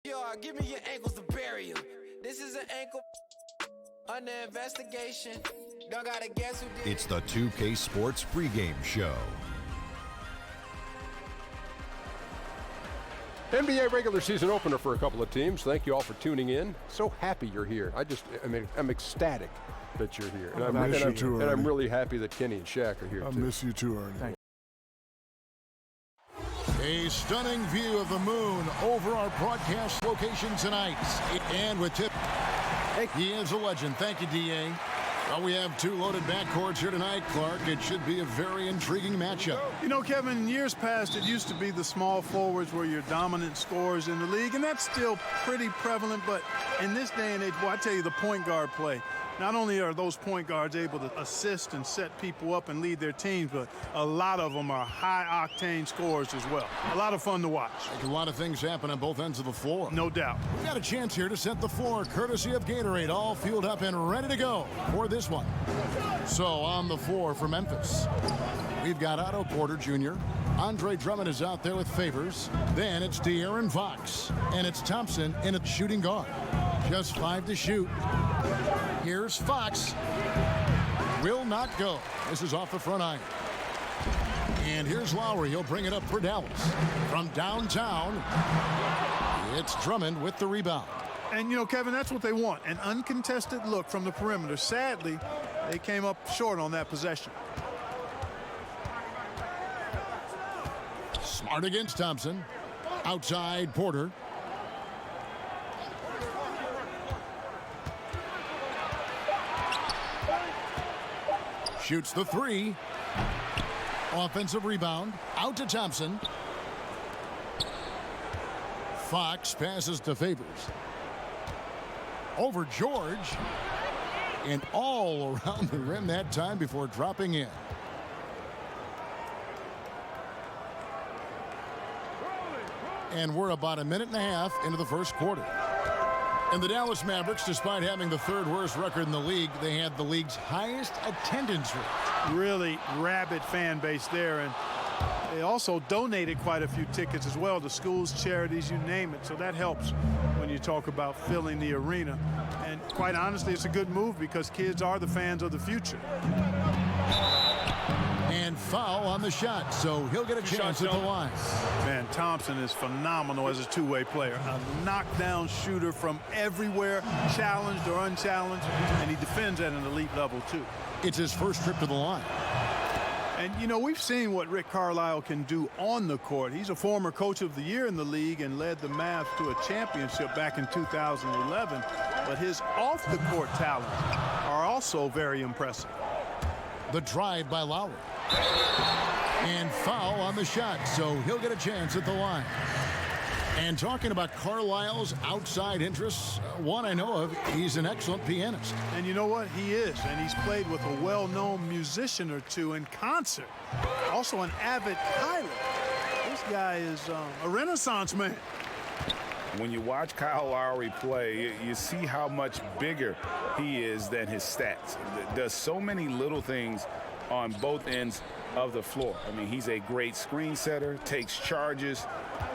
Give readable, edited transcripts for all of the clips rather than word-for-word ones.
Yo, give me your ankles to bury you. This is an ankle under investigation. Don't gotta guess who did. It's the 2K Sports pregame show. NBA regular season opener for a couple of teams. Thank you all for tuning in. So happy you're here. I'm ecstatic that you're here. And I'm really happy that Kenny and Shaq are here too. I miss you too, Ernie. A stunning view of the moon over our broadcast location tonight. And with Tip, he is a legend. Thank you, D.A. Well, we have two loaded backcourts here tonight, Clark. It should be a very intriguing matchup. You know, Kevin, in years past, it used to be the small forwards were your dominant scorers in the league, and that's still pretty prevalent. But in this day and age, boy, I tell you, the point guard play. Not only are those point guards able to assist and set people up and lead their teams, but a lot of them are high-octane scorers as well. A lot of fun to watch. A lot of things happen on both ends of the floor. No doubt. We've got a chance here to set the floor, courtesy of Gatorade, all fueled up and ready to go for this one. So on the floor for Memphis, we've got Otto Porter Jr., Andre Drummond is out there with Favors. Then it's De'Aaron Fox, and it's Thompson in a shooting guard. Just 5 to shoot. Here's Fox. Will not go. This is off the front iron. And here's Lowry. He'll bring it up for Dallas. From downtown, it's Drummond with the rebound. And, you know, Kevin, that's what they want, an uncontested look from the perimeter. Sadly, they came up short on that possession. Smart against Thompson. Outside Porter. Shoots the three. Offensive rebound. Out to Thompson. Fox passes to Favors. Over George. And all around the rim that time before dropping in. And we're about a minute and a half into the first quarter. And the Dallas Mavericks, despite having the third worst record in the league, they had the league's highest attendance rate. Really rabid fan base there, and they also donated quite a few tickets as well to schools, charities, you name it. So that helps when you talk about filling the arena. And quite honestly, it's a good move because kids are the fans of the future. And foul on the shot, so he'll get a chance at the line. Man, Thompson is phenomenal as a two-way player. A knockdown shooter from everywhere, challenged or unchallenged, and he defends at an elite level, too. It's his first trip to the line. And, you know, we've seen what Rick Carlisle can do on the court. He's a former coach of the year in the league and led the Mavs to a championship back in 2011. But his off-the-court talents are also very impressive. The drive by Lowry. And foul on the shot, so he'll get a chance at the line. And talking about Carlisle's outside interests, one I know of, he's an excellent pianist. And you know what? He is, and he's played with a well-known musician or two in concert. Also an avid pilot. This guy is a renaissance man. When you watch Kyle Lowry play, you see how much bigger he is than his stats. Does so many little things on both ends of the floor. I mean, he's a great screen setter, takes charges,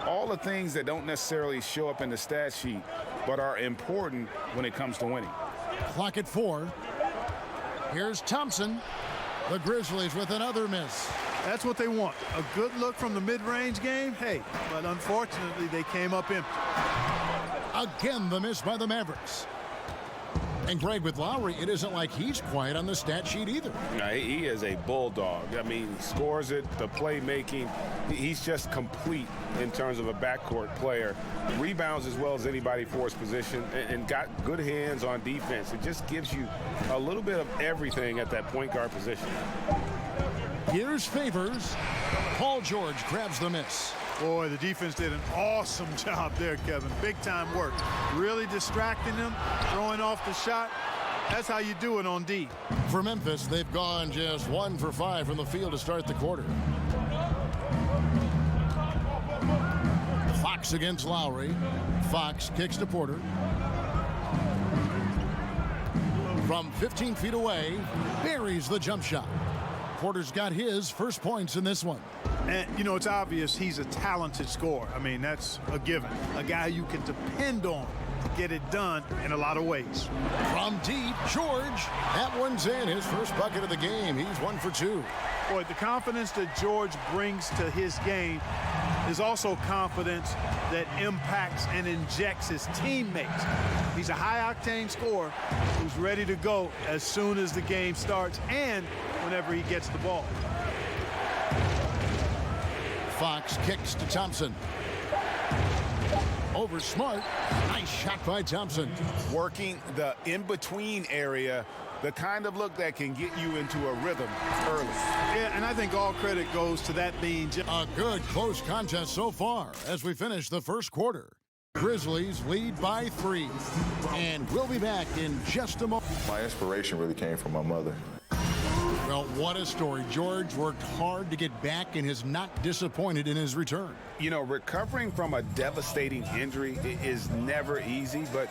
all the things that don't necessarily show up in the stat sheet, but are important when it comes to winning. Clock at 4. Here's Thompson. The Grizzlies with another miss. That's what they want. A good look from the mid-range game, hey, but unfortunately they came up empty. Again, the miss by the Mavericks. And Greg, with Lowry, it isn't like he's quiet on the stat sheet either. No, he is a bulldog. I mean, he scores it, the playmaking. He's just complete in terms of a backcourt player. Rebounds as well as anybody for his position and got good hands on defense. It just gives you a little bit of everything at that point guard position. Here's Favors. Paul George grabs the miss. Boy, the defense did an awesome job there, Kevin. Big-time work. Really distracting them, throwing off the shot. That's how you do it on D. For Memphis, they've gone just 1 for 5 from the field to start the quarter. Fox against Lowry. Fox kicks to Porter. From 15 feet away, buries the jump shot. Porter's got his first points in this one. And, you know, it's obvious he's a talented scorer. I mean, that's a given. A guy you can depend on to get it done in a lot of ways. From deep, George. That one's in. His first bucket of the game. He's 1 for 2. Boy, the confidence that George brings to his game is also confidence that impacts and injects his teammates. He's a high-octane scorer who's ready to go as soon as the game starts and whenever he gets the ball. Fox kicks to Thompson. Over Smart. Nice shot by Thompson. Working the in-between area, the kind of look that can get you into a rhythm early. Yeah, and I think all credit goes to that being a good close contest so far as we finish the first quarter. Grizzlies lead by 3. And we'll be back in just a moment. My inspiration really came from my mother. Well, what a story. George worked hard to get back and has not disappointed in his return. You know, recovering from a devastating injury is never easy, but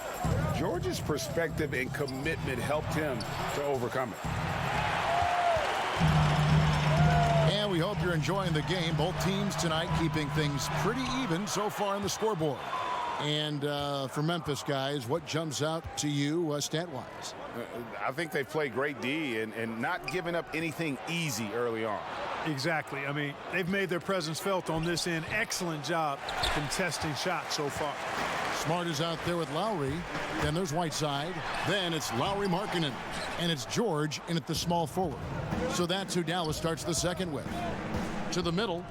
George's perspective and commitment helped him to overcome it. And we hope you're enjoying the game. Both teams tonight keeping things pretty even so far on the scoreboard. And for Memphis, guys, what jumps out to you stat-wise? I think they've played great D and not giving up anything easy early on. Exactly. I mean, they've made their presence felt on this end. Excellent job contesting shots so far. Smart is out there with Lowry. Then there's Whiteside. Then it's Lowry Markkanen. And it's George in at the small forward. So that's who Dallas starts the second with. To the middle.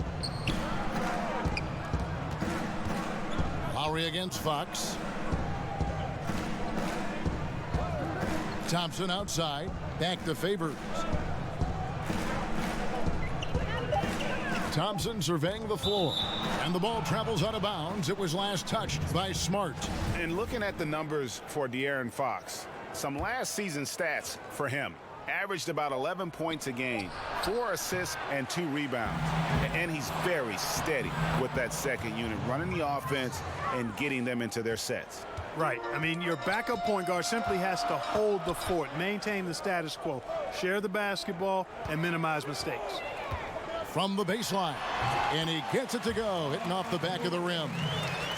Lowry against Fox. Thompson outside. Back to Favors. Thompson surveying the floor. And the ball travels out of bounds. It was last touched by Smart. And looking at the numbers for De'Aaron Fox, some last season stats for him. Averaged about 11 points a game, 4 assists and 2 rebounds. And he's very steady with that second unit, running the offense and getting them into their sets. Right. I mean, your backup point guard simply has to hold the fort, maintain the status quo, share the basketball, and minimize mistakes. From the baseline, and he gets it to go, hitting off the back of the rim.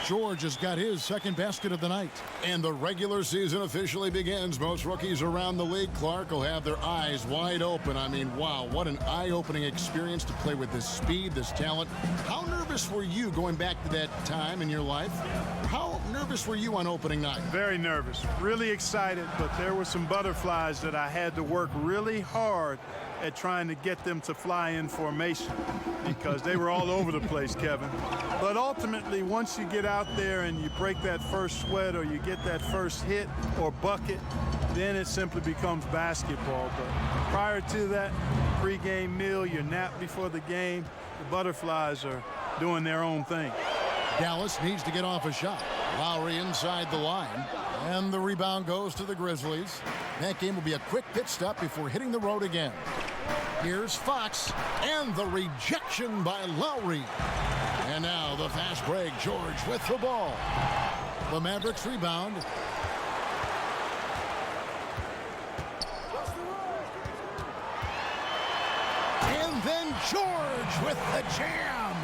George has got his second basket of the night. And the regular season officially begins. Most rookies around the league, Clark, will have their eyes wide open. I mean, wow, what an eye-opening experience to play with this speed, this talent. How nervous were you going back to that time in your life? How nervous were you on opening night? Very nervous, really excited, but there were some butterflies that I had to work really hard at trying to get them to fly in formation because they were all over the place, Kevin. But ultimately, once you get out there and you break that first sweat or you get that first hit or bucket, then it simply becomes basketball. But prior to that, pregame meal, your nap before the game, the butterflies are doing their own thing. Dallas needs to get off a shot. Lowry inside the line. And the rebound goes to the Grizzlies. That game will be a quick pit stop before hitting the road again. Here's Fox, and the rejection by Lowry. And now the fast break, George with the ball. The Mavericks rebound. And then George with the jam.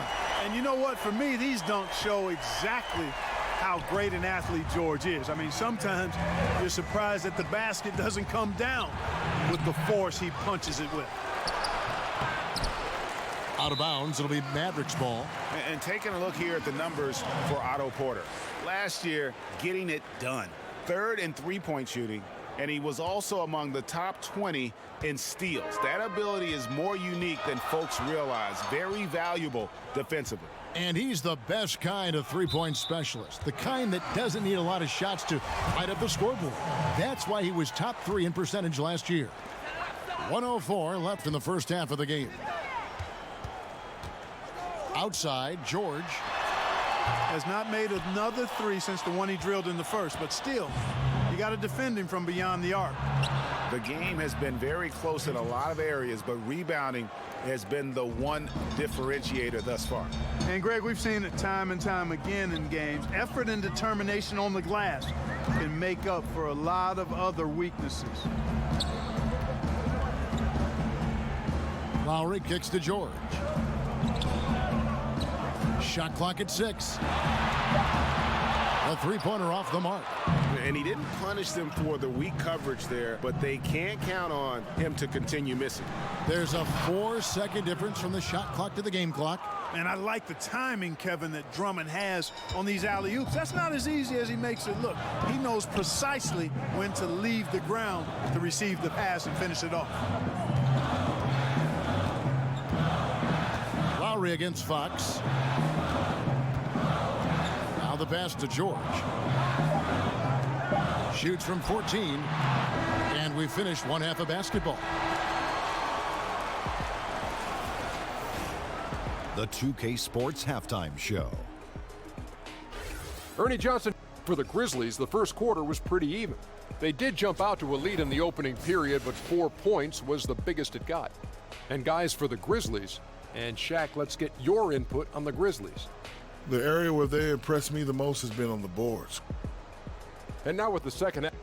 And you know what? For me, these dunks show exactly how great an athlete George is. I mean, sometimes you're surprised that the basket doesn't come down with the force he punches it with. Out of bounds, it'll be Mavericks ball. And taking a look here at the numbers for Otto Porter. Last year, getting it done. 3rd in three-point shooting, and he was also among the top 20 in steals. That ability is more unique than folks realize. Very valuable defensively. And he's the best kind of three-point specialist, the kind that doesn't need a lot of shots to light up the scoreboard. That's why he was top 3 in percentage last year. 1:04 left in the first half of the game. Outside, George has not made another three since the one he drilled in the first, but still, you got to defend him from beyond the arc. The game has been very close in a lot of areas, but rebounding has been the one differentiator thus far. And Greg, we've seen it time and time again in games. Effort and determination on the glass can make up for a lot of other weaknesses. Lowry kicks to George. Shot clock at 6. A three-pointer off the mark. And he didn't punish them for the weak coverage there, but they can't count on him to continue missing. There's a 4-second difference from the shot clock to the game clock. And I like the timing, Kevin, that Drummond has on these alley-oops. That's not as easy as he makes it look. He knows precisely when to leave the ground to receive the pass and finish it off. Lowry against Fox. Now the pass to George. Shoots from 14. And we finished one half of basketball. The 2K Sports Halftime Show. Ernie Johnson for the Grizzlies. The first quarter was pretty even. They did jump out to a lead in the opening period, but 4 points was the biggest it got. And guys, for the Grizzlies, and Shaq, let's get your input on the Grizzlies. The area where they impressed me the most has been on the boards. And now with the second half.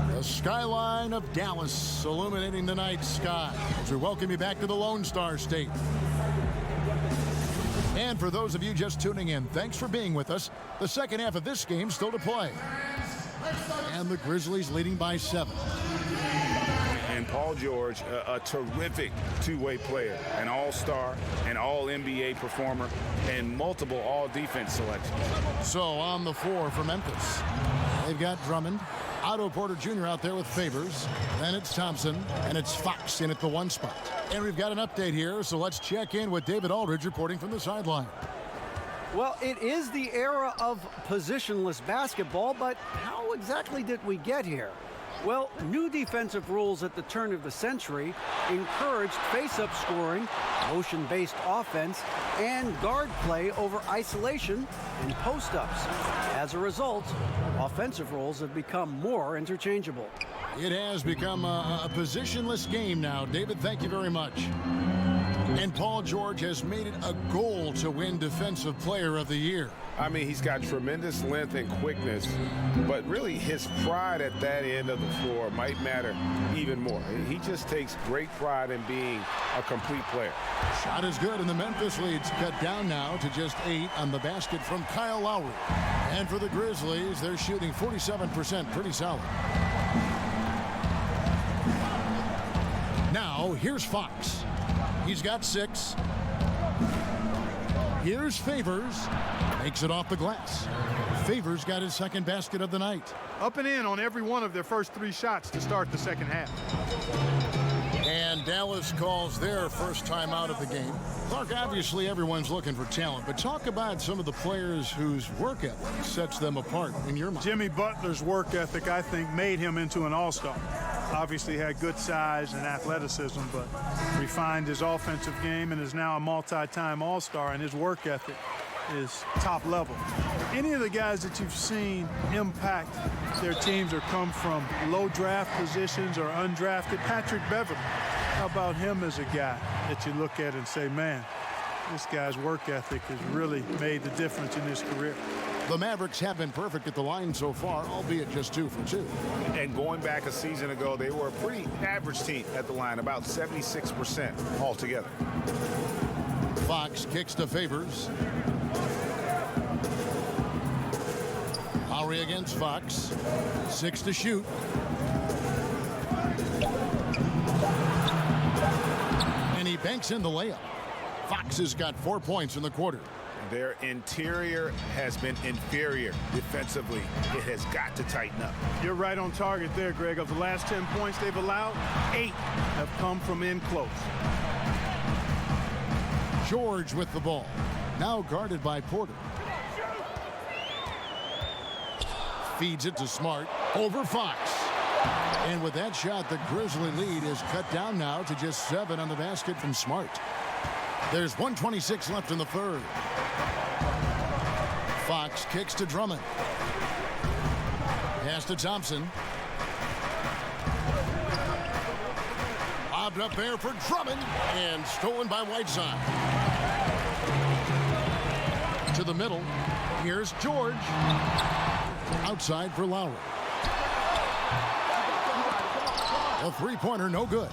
The skyline of Dallas illuminating the night sky as we welcome you back to the Lone Star State. And for those of you just tuning in, thanks for being with us. The second half of this game still to play. And the Grizzlies leading by 7. And Paul George, a terrific two-way player, an all-star, an all-NBA performer, and multiple all-defense selections. So on the floor for Memphis, they've got Drummond, Otto Porter Jr. out there with Favors. Then it's Thompson, and it's Fox in at the 1 spot. And we've got an update here, so let's check in with David Aldridge reporting from the sideline. Well, it is the era of positionless basketball, but how exactly did we get here? Well, new defensive rules at the turn of the century encouraged face-up scoring, motion-based offense, and guard play over isolation and post-ups. As a result, offensive roles have become more interchangeable. It has become a positionless game now. David, thank you very much. And Paul George has made it a goal to win Defensive Player of the Year. I mean, he's got tremendous length and quickness, but really his pride at that end of the floor might matter even more. He just takes great pride in being a complete player. Shot is good, and the Memphis lead's cut down now to just 8 on the basket from Kyle Lowry. And for the Grizzlies, they're shooting 47%, pretty solid. Now, here's Fox. He's got 6. Here's Favors. Makes it off the glass. Favors got his second basket of the night. Up and in on every one of their first 3 shots to start the second half. And Dallas calls their first time out of the game. Clark, obviously everyone's looking for talent, but talk about some of the players whose work ethic sets them apart in your mind. Jimmy Butler's work ethic, I think, made him into an all-star. Obviously had good size and athleticism, but refined his offensive game and is now a multi-time all-star, and his work ethic is top level. Any of the guys that you've seen impact their teams or come from low draft positions or undrafted, Patrick Beverley, how about him as a guy that you look at and say, man, this guy's work ethic has really made the difference in his career. The Mavericks have been perfect at the line so far, albeit just 2 for 2. And going back a season ago, they were a pretty average team at the line, about 76% altogether. Fox kicks to Favors. Lowry against Fox. 6 to shoot. And he banks in the layup. Fox has got 4 points in the quarter. Their interior has been inferior defensively. It has got to tighten up. You're right on target there, Greg. Of the last 10 points they've allowed, 8 have come from in close. George with the ball. Now guarded by Porter. Feeds it to Smart. Over Fox. And with that shot, the Grizzly lead is cut down now to just 7 on the basket from Smart. There's 1:26 left in the third. Fox kicks to Drummond. Pass to Thompson. Lobbed up there for Drummond and stolen by Whiteside. To the middle. Here's George. Outside for Lowry. A three-pointer, no good.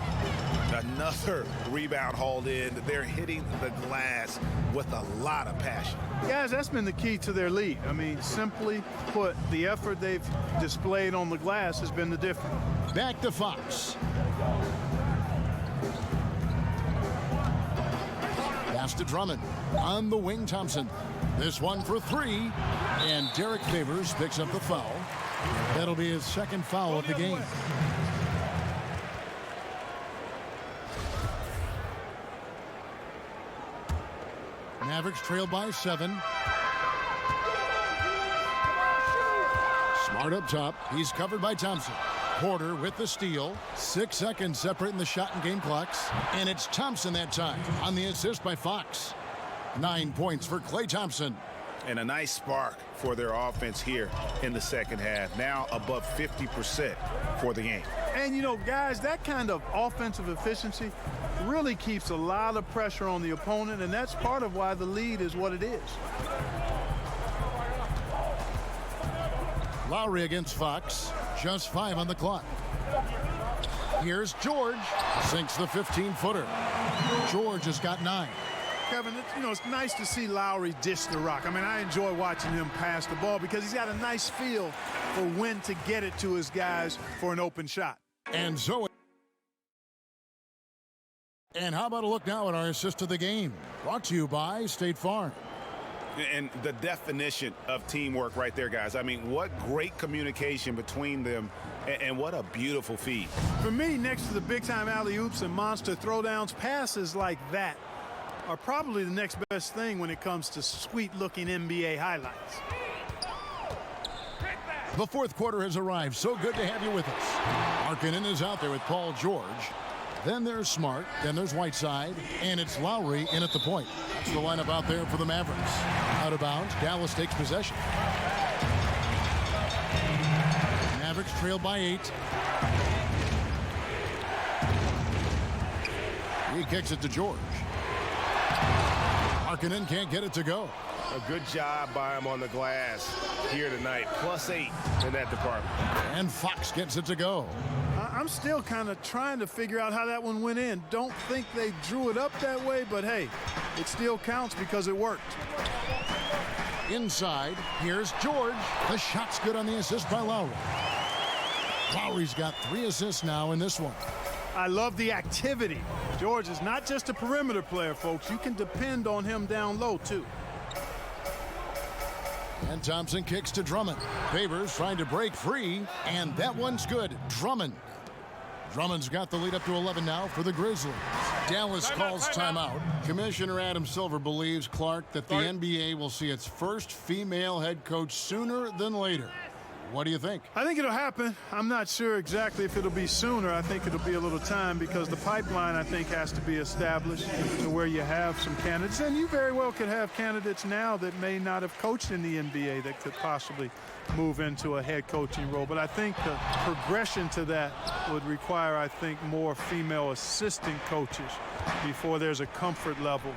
Another rebound hauled in. They're hitting the glass with a lot of passion. Guys, that's been the key to their lead. I mean, simply put, the effort they've displayed on the glass has been the difference. Back to Fox. Pass to Drummond. On the wing, Thompson. This one for three. And Derek Favors picks up the foul. That'll be his second foul of the game. Mavericks trail by 7. Smart up top. He's covered by Thompson. Porter with the steal. 6 seconds separating the shot and game clocks. And it's Thompson that time on the assist by Fox. 9 points for Klay Thompson. And a nice spark for their offense here in the second half. Now above 50% for the game. And, you know, guys, that kind of offensive efficiency really keeps a lot of pressure on the opponent, and that's part of why the lead is what it is. Lowry against Fox. Just 5 on the clock. Here's George. Sinks the 15-footer. George has got 9. Kevin, it's nice to see Lowry dish the rock. I mean, I enjoy watching him pass the ball because he's got a nice feel for when to get it to his guys for an open shot. And how about a look now at our assist of the game? Brought to you by State Farm. And the definition of teamwork right there, guys. I mean, what great communication between them, and what a beautiful feed. For me, next to the big-time alley-oops and monster throwdowns, passes like that are probably the next best thing when it comes to sweet-looking NBA highlights. The fourth quarter has arrived. So good to have you with us. Markkanen is out there with Paul George. Then there's Smart. Then there's Whiteside. And it's Lowry in at the point. That's the lineup out there for the Mavericks. Out of bounds. Dallas takes possession. Mavericks trail by 8. He kicks it to George. Markkanen can't get it to go. A good job by him on the glass here tonight. +8 in that department. And Fox gets it to go. I'm still kind of trying to figure out how that one went in. Don't think they drew it up that way, but hey, it still counts because it worked. Inside, here's George. The shot's good on the assist by Lowry. Lowry's got 3 assists now in this one. I love the activity. George is not just a perimeter player, folks. You can depend on him down low, too. And Thompson kicks to Drummond. Favors trying to break free, and that one's good. Drummond. Drummond's got the lead up to 11 now for the Grizzlies. Dallas calls timeout. Commissioner Adam Silver believes, Clark, that the NBA will see its first female head coach sooner than later. What do you think? I think it'll happen. I'm not sure exactly if it'll be sooner. I think it'll be a little time because the pipeline, I think, has to be established to where you have some candidates. And you very well could have candidates now that may not have coached in the NBA that could possibly move into a head coaching role. But I think the progression to that would require, I think, more female assistant coaches before there's a comfort level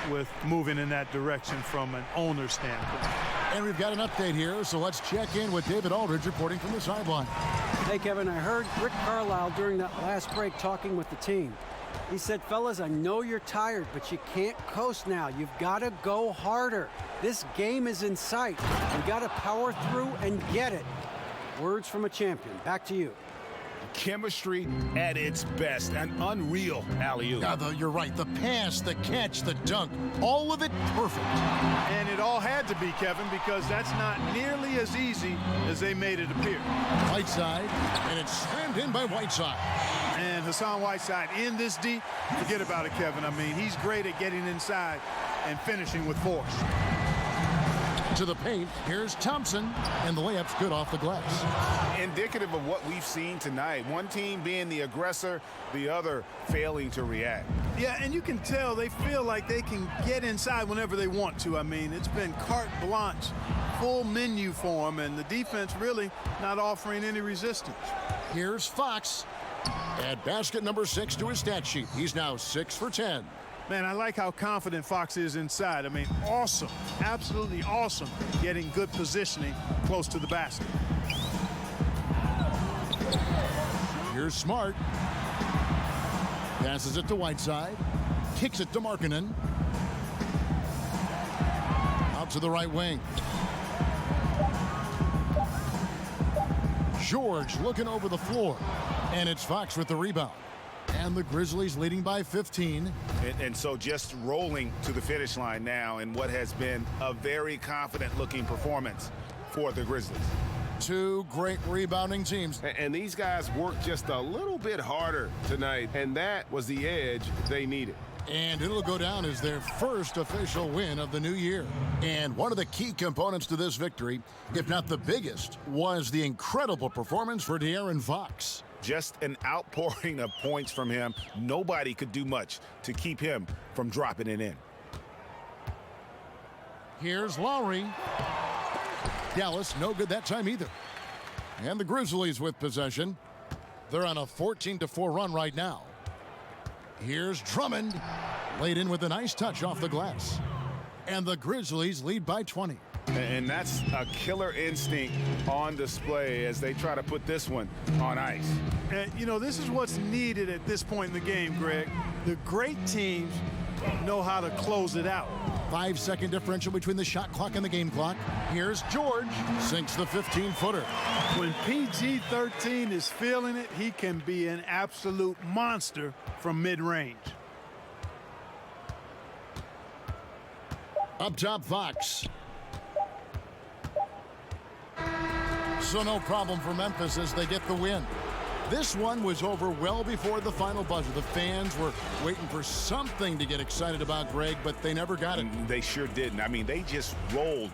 with moving in that direction from an owner standpoint. And we've got an update here, so let's check in with David Aldridge reporting from the sideline. Hey, Kevin, I heard Rick Carlisle during that last break talking with the team. He said, fellas, I know you're tired, but you can't coast now. You've got to go harder. This game is in sight. You got to power through and get it. Words from a champion. Back to you. Chemistry at its best. An unreal alley-oop. You're right. The pass, the catch, the dunk, all of it perfect. And it all had to be, Kevin, because that's not nearly as easy as they made it appear. Whiteside, and it's slammed in by Whiteside. And Hassan Whiteside in this deep, forget about it, Kevin. I mean, he's great at getting inside and finishing with force. To the paint, here's Thompson, and the layup's good off the glass. Indicative of what we've seen tonight. One team being the aggressor, the other failing to react. Yeah, and you can tell they feel like they can get inside whenever they want to. I mean, it's been carte blanche, full menu for them, and the defense really not offering any resistance. Here's Fox. Add basket number 6 to his stat sheet. He's now 6 for 10. Man, I like how confident Fox is inside. I mean, awesome, absolutely awesome, getting good positioning close to the basket. Here's Smart. Passes it to Whiteside. Kicks it to Markkanen. Out to the right wing. George looking over the floor. And it's Fox with the rebound. And the Grizzlies leading by 15. And so just rolling to the finish line now in what has been a very confident-looking performance for the Grizzlies. Two great rebounding teams. And these guys worked just a little bit harder tonight, and that was the edge they needed. And it'll go down as their first official win of the new year. And one of the key components to this victory, if not the biggest, was the incredible performance for De'Aaron Fox. Just an outpouring of points from him. Nobody could do much to keep him from dropping it in. Here's Lowry. Dallas, no good that time either. And the Grizzlies with possession. They're on a 14-4 run right now. Here's Drummond. Laid in with a nice touch off the glass. And the Grizzlies lead by 20. And that's a killer instinct on display as they try to put this one on ice. And, you know, this is what's needed at this point in the game, Greg. The great teams know how to close it out. 5-second differential between the shot clock and the game clock. Here's George. Sinks the 15-footer. When PG-13 is feeling it, he can be an absolute monster from mid-range. Up top, Fox. So no problem for Memphis as they get the win. This one was over well before the final buzzer. The fans were waiting for something to get excited about, Greg, but they never got it. They sure didn't. I mean, they just rolled.